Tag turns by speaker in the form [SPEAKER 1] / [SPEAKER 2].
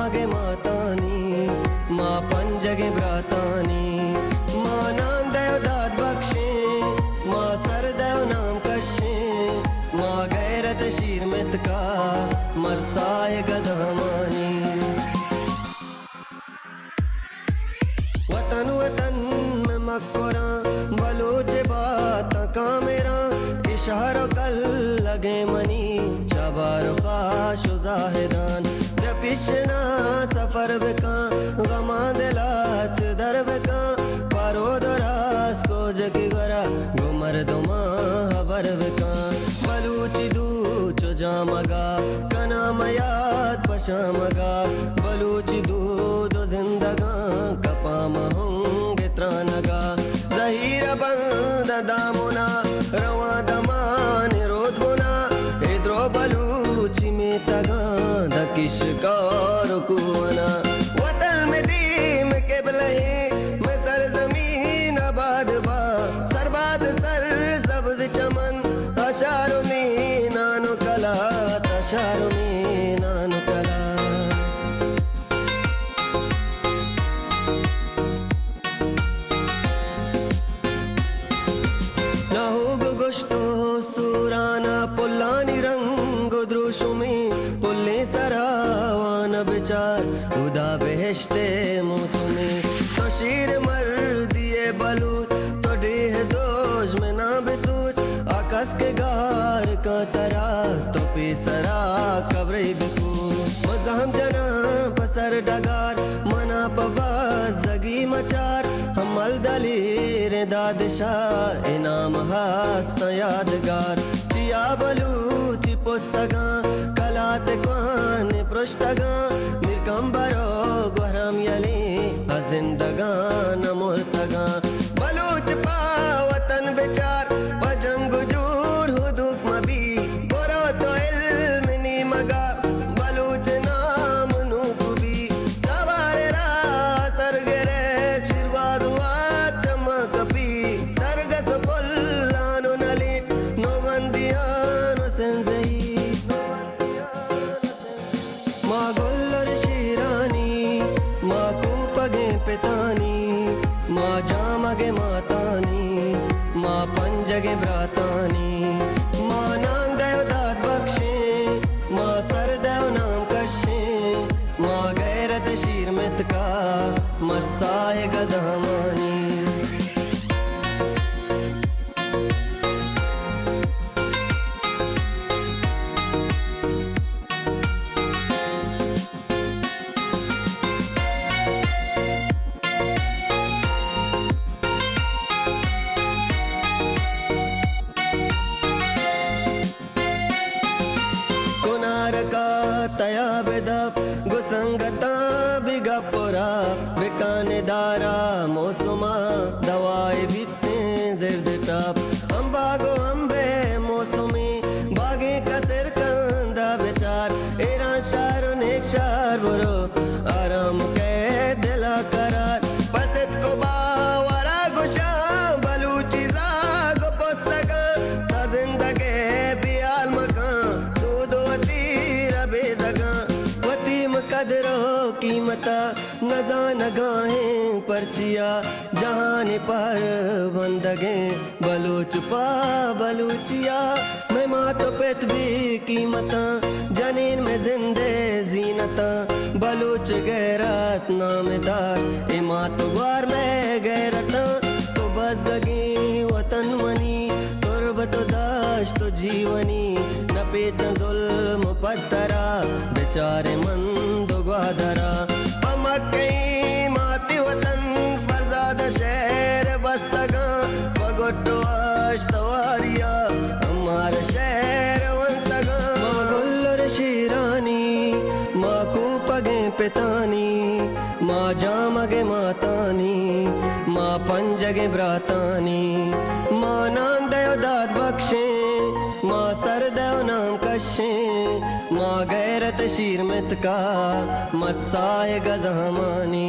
[SPEAKER 1] जामगे मातानी मा पंजगे ब्रातानी मा नाम देव दाद बख्शे मा सर देव नाम कशे मा गैरत शीर मित का मरसाए गदामानी वतन वतन में मक्कोरा बलूच बात का मेरा इशारों कल लगे मनी चबार खाश जाहिदान पिछना सफर बेका गमा दिलाच दर बेका पारो दरास को जगी गरा गुमर दुमा हबर बेका बलूची दूच जामगा कना मयात पशामगा बलूची दूध जिंदगा कपा महंगे त्रानगा जहीर बंद दामुना रवा दमान रोद बुना इद्रो बलूची में तगा दकिश कार कुआना वतन में दीम के बलहे में सर जमीन आबाद बा सरबाद सर सब्ज चमन अशारों में नानो कला तशारों में नानो कला सूराना पुल्लानी रंग द्रुशु में पुल्ले सरावान बिचार उदा बेहश्ते मुँह में तो शीर मर दिए बलूच तो डेह दोष में ना बेसूच आकाश के गार का तरा तो पेसरा कब्रे बिकूच मजहम जना पसर डगार मना पवा जगी मचार हमल दलीर दादशाह इनाम हास्त यादगार चिया बलूची पुस्तगा कलात क्वान पृष्ठगा मिर्कंबरो ग्वहराम यली जिंदगा न मुर्तगा बलूच पावतन बेचार बजंग जूर हुदुक मबी बोरो तो इल्म नी मगा बलूच नाम नूकुबी सवारे रा सरगरे शिरवादुआ चमक पी सरगत पुल्लानु नली नो मंदियानो सेंजई मा गोल्लर शीरानी मा कूपगे पितानी मा जामगे मातानी मा पंजगे ब्रातानी मा नाम देव दाद बख्शे मा सर देव नाम कशे मा गैरत शीर मित का मसाए गदामानी तया बेदप गुसंगता बिगपुरा बिकाने दारा मौसुमा दवाई बिते जिर्द टप अंबागो अंबे मौसुमी बागे कतर कंदा बेचार एरा शारो नेक शार बुरो आराम के दिला करार पतित को बावरा गुशा बलूची जागो पुस्तका ता जिंदगे बियाल मकान दूधो तीर बेदगा वतीम कदरो कीमता नगा नगाहें परचिया जहान पर बंदगे बलूच पा बलूचिया मैं मात पेत भी कीमता जनीन में जिंदे जीनता बलूच गैरत नामदार इमात वार में गैरता तो बजगी वतन मनी तुरबत दाश तो जीवनी न पेच जुल्म पत्तरा बेचारे मंद ग्वादरा पमकई माती वतन फरजाद शहर बस्तगा पगोटो आश्तवारिया हमार शहर वंतगा गुल्लर शीरानी मा कूपगे पितानी मा जामगे मातानी मा पंजगे ब्रातानी मा नाम देव दाद बख्शे मा सर देव नाम कशे मा गैरत शीर मित का मसाए गजामानी